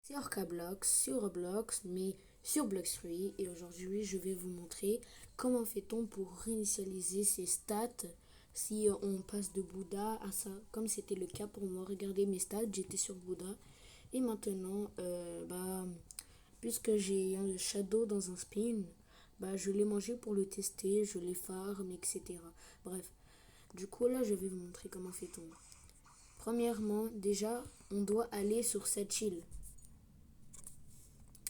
C'est Orcablox sur Roblox, mais sur Blox3. Et aujourd'hui, je vais vous montrer comment fait-on pour réinitialiser ses stats si on passe de Bouddha à ça. Comme c'était le cas pour moi, regardez mes stats, j'étais sur Bouddha. Et maintenant, puisque j'ai un shadow dans un spin, je l'ai mangé pour le tester, je l'ai farm, etc. Bref, du coup là, je vais vous montrer comment fait-on. Premièrement, déjà, on doit aller sur cette île.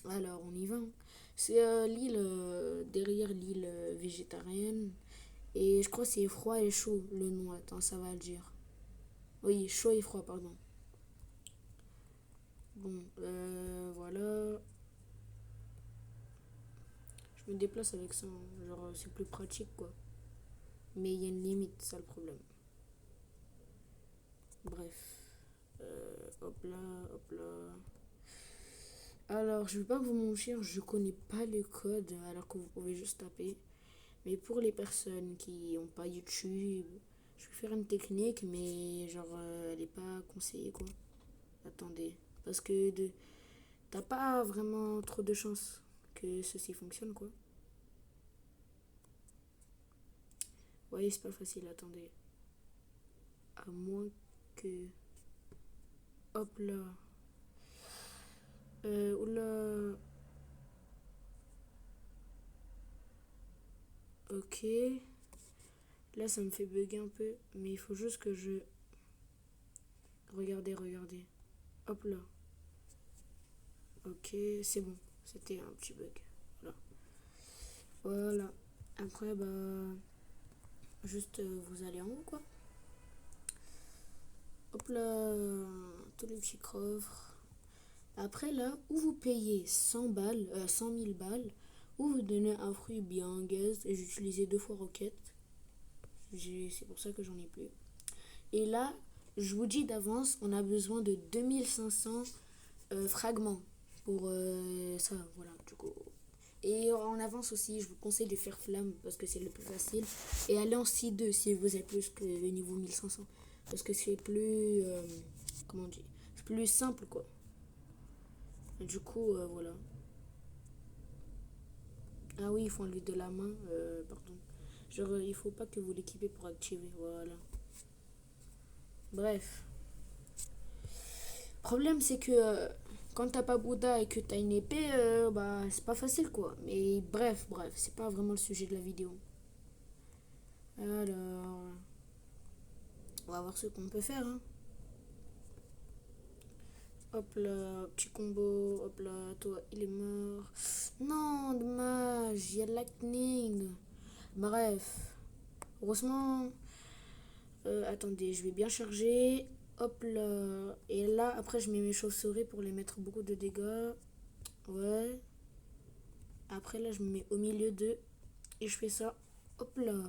Alors, on y va, hein. C'est l'île derrière l'île végétarienne. Et je crois que c'est froid et chaud le nom. Attends, ça va le dire. Oui, chaud et froid, pardon. Bon, voilà. Je me déplace avec ça, hein. Genre, c'est plus pratique, quoi. Mais il y a une limite, ça le problème. Bref. Hop là, hop là. Alors, je vais pas vous mentir, je connais pas le code, alors que vous pouvez juste taper. Mais pour les personnes qui n'ont pas YouTube, je vais faire une technique, mais genre, elle n'est pas conseillée, quoi. Attendez. Parce que t'as pas vraiment trop de chances que ceci fonctionne, quoi. Vous voyez, c'est pas facile, attendez. À moins que... Hop là. Oula. Ok. Là, ça me fait bugger un peu. Mais il faut juste que je... Regardez, regardez. Hop là. Ok, c'est bon. C'était un petit bug. Voilà. Voilà. Après, juste vous allez en haut, quoi. Hop là. Tous les petits coffres. Après, là, où vous payez 100 balles, 100 000 balles, ou vous donnez un fruit bien gaze. Et j'ai utilisé 2 fois roquette. C'est pour ça que j'en ai plus. Et là, je vous dis d'avance, on a besoin de 2500 fragments pour ça, voilà, du coup. Et en avance aussi, je vous conseille de faire flamme parce que c'est le plus facile. Et aller en C2 si vous êtes plus que le niveau 1500. Parce que c'est plus, comment on dit, c'est plus simple, quoi. Et du coup, voilà. Ah oui, il faut enlever de la main, pardon. Genre, il faut pas que vous l'équipez pour activer, voilà. Bref. Le problème, c'est que quand t'as pas Bouddha et que t'as une épée, c'est pas facile, quoi. Mais bref, c'est pas vraiment le sujet de la vidéo. Alors, on va voir ce qu'on peut faire, hein. Hop là, petit combo, hop là, toi, il est mort. Non, dommage, il y a lightning. Bref, heureusement, attendez, je vais bien charger. Hop là, et là, après, je mets mes chauves-souris pour les mettre beaucoup de dégâts. Ouais. Après, là, je me mets au milieu d'eux et je fais ça. Hop là.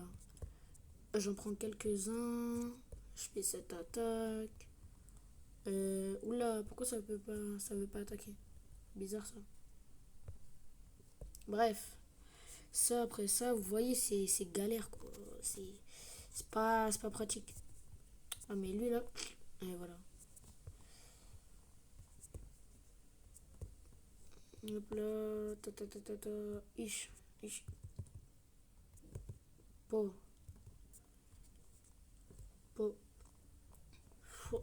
J'en prends quelques-uns. Je fais cette attaque. Oula, pourquoi ça veut pas attaquer? Bizarre ça. Bref, ça après ça, vous voyez, c'est galère quoi. C'est pas pratique. Ah mais lui là, et voilà. Hop là, ta. Ish. Po, po, fou,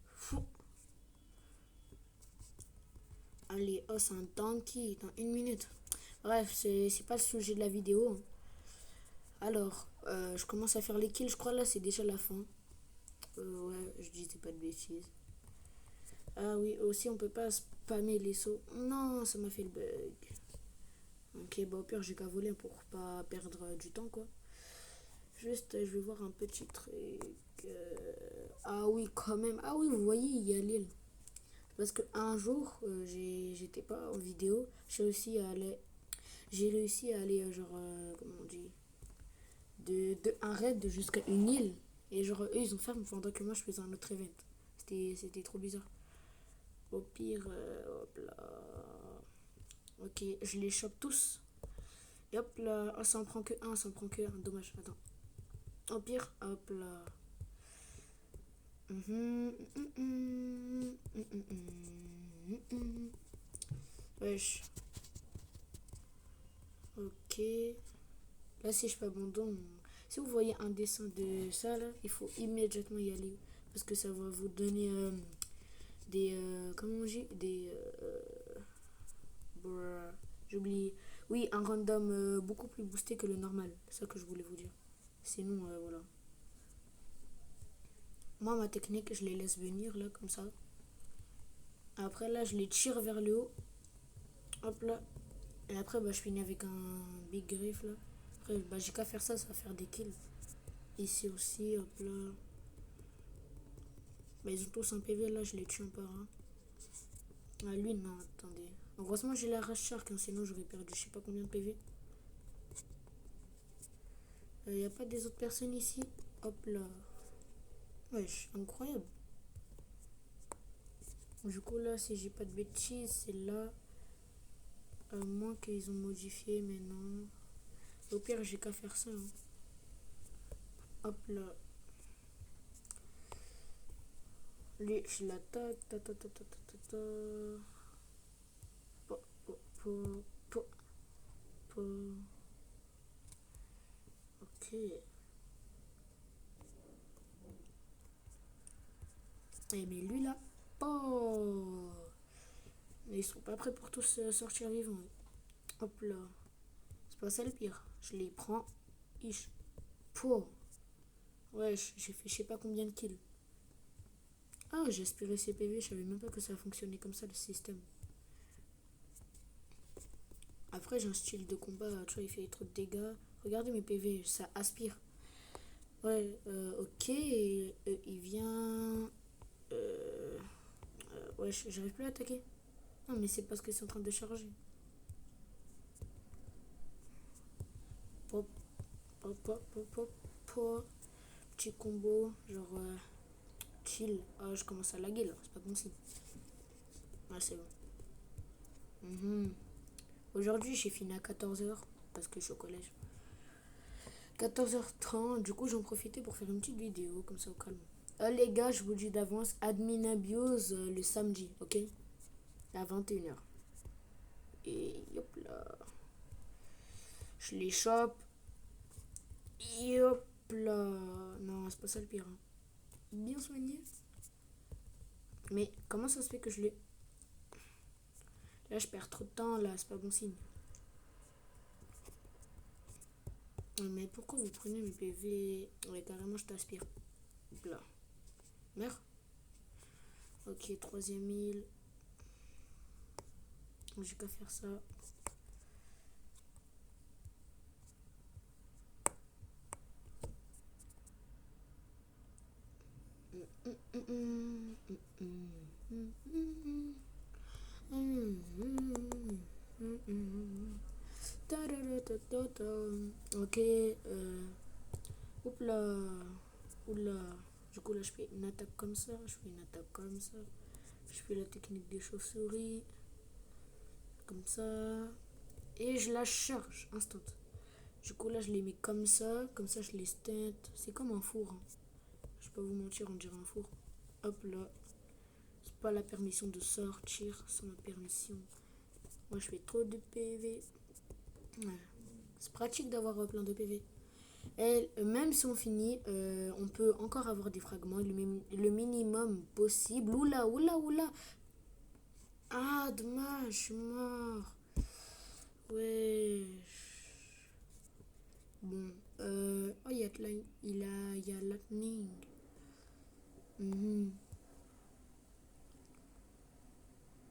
fou. Allez, oh c'est un tanky dans 1 minute. Bref, c'est pas le sujet de la vidéo. Alors, je commence à faire les kills, je crois là c'est déjà la fin. Ouais, je disais pas de bêtises. Ah oui, aussi on peut pas spammer les sauts. Non, ça m'a fait le bug. Ok, au pire j'ai qu'à voler pour pas perdre du temps quoi. Juste, je vais voir un petit truc. Ah oui, quand même. Ah oui, vous voyez, il y a l'île. Parce que un jour, j'étais pas en vidéo. J'ai réussi à aller, genre, comment on dit, de un raid jusqu'à une île. Et genre, eux, ils ont fermé pendant que moi, je faisais un autre event. C'était trop bizarre. Au pire, hop là. Ok, je les chope tous. Et hop là. Oh, ça en prend que un, ça en prend que un. Dommage, attends. Au pire, hop là. Wesh. Ok. Là, si je fais abandon, si vous voyez un dessin de ça, là, il faut immédiatement y aller. Parce que ça va vous donner des. Comment on dit? Des. Bruh, j'ai oublié. Oui, un random beaucoup plus boosté que le normal. C'est ça que je voulais vous dire. Sinon, voilà. Moi, ma technique, je les laisse venir, là, comme ça. Après, là, je les tire vers le haut. Hop là. Et après, bah, je finis avec un big griff, là. Après, bah, j'ai qu'à faire ça, ça va faire des kills. Ici aussi, hop là. Bah, ils ont tous un PV, là, je les tue un par un. Ah, lui, non, attendez. Heureusement, j'ai la Rush Shark, hein, sinon j'aurais perdu je sais pas combien de PV. Y a pas des autres personnes ici? Hop là. Wesh, incroyable. Du coup, là, si j'ai pas de bêtises, c'est là. À moins qu'ils ont modifié, mais non. Au pire, j'ai qu'à faire ça. Hein. Hop là. Lui, je l'attaque. Ta ta ta ta ta ta ta. Po, po, po, po, po. Ok. Eh, mais lui, là. Oh. Mais ils sont pas prêts pour tous sortir vivants. Hop là. C'est pas ça le pire. Je les prends. Ish. Po. Ouais, j'ai fait je sais pas combien de kills. Ah, j'ai aspiré ces PV. Je savais même pas que ça fonctionnait comme ça le système. Après, j'ai un style de combat. Tu vois, il fait trop de dégâts. Regardez mes PV. Ça aspire. Ouais, ok. Il vient. Ouais, j'arrive plus à attaquer. Non, mais c'est parce que c'est en train de charger. Pop, pop, pop, pop, pop, pop. Petit combo. Genre. Chill. Ah, je commence à laguer là. C'est pas bon signe. Ah, c'est bon. Mhm. Aujourd'hui, j'ai fini à 14h parce que je suis au collège. 14h30, du coup, j'en profitais pour faire une petite vidéo comme ça au calme. Les gars, je vous dis d'avance, admin abuse le samedi, ok? À 21h. Et hop là. Je les chope. Et hop là. Non, c'est pas ça le pire. Hein. Bien soigné. Mais comment ça se fait que je l'ai. Là, je perds trop de temps, là, c'est pas bon signe. Mais pourquoi vous prenez mes PV? Ouais, carrément, je t'aspire. Hop là. Merde. Ok, troisième île. J'ai qu'à faire ça. Ok. Oups là. Oula. Du coup là je fais une attaque comme ça. Je fais une attaque comme ça. Je fais la technique des chauves-souris. Comme ça. Et je la charge. Instant. Du coup là je les mets comme ça. Comme ça je les stinte. C'est comme un four. Hein. Je vais pas vous mentir, on dirait un four. Hop là. C'est pas la permission de sortir sans ma permission. Moi je fais trop de PV. Ouais. C'est pratique d'avoir plein de PV. Et même si on finit, on peut encore avoir des fragments, le minimum possible. Oula, oula, oula. Ah, dommage, je suis mort. Ouais. Bon, oh, il y a lightning. Mhm.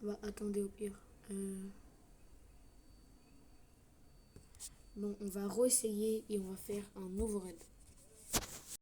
Bah, attendez au pire. Bon, on va re-essayer et on va faire un nouveau raid.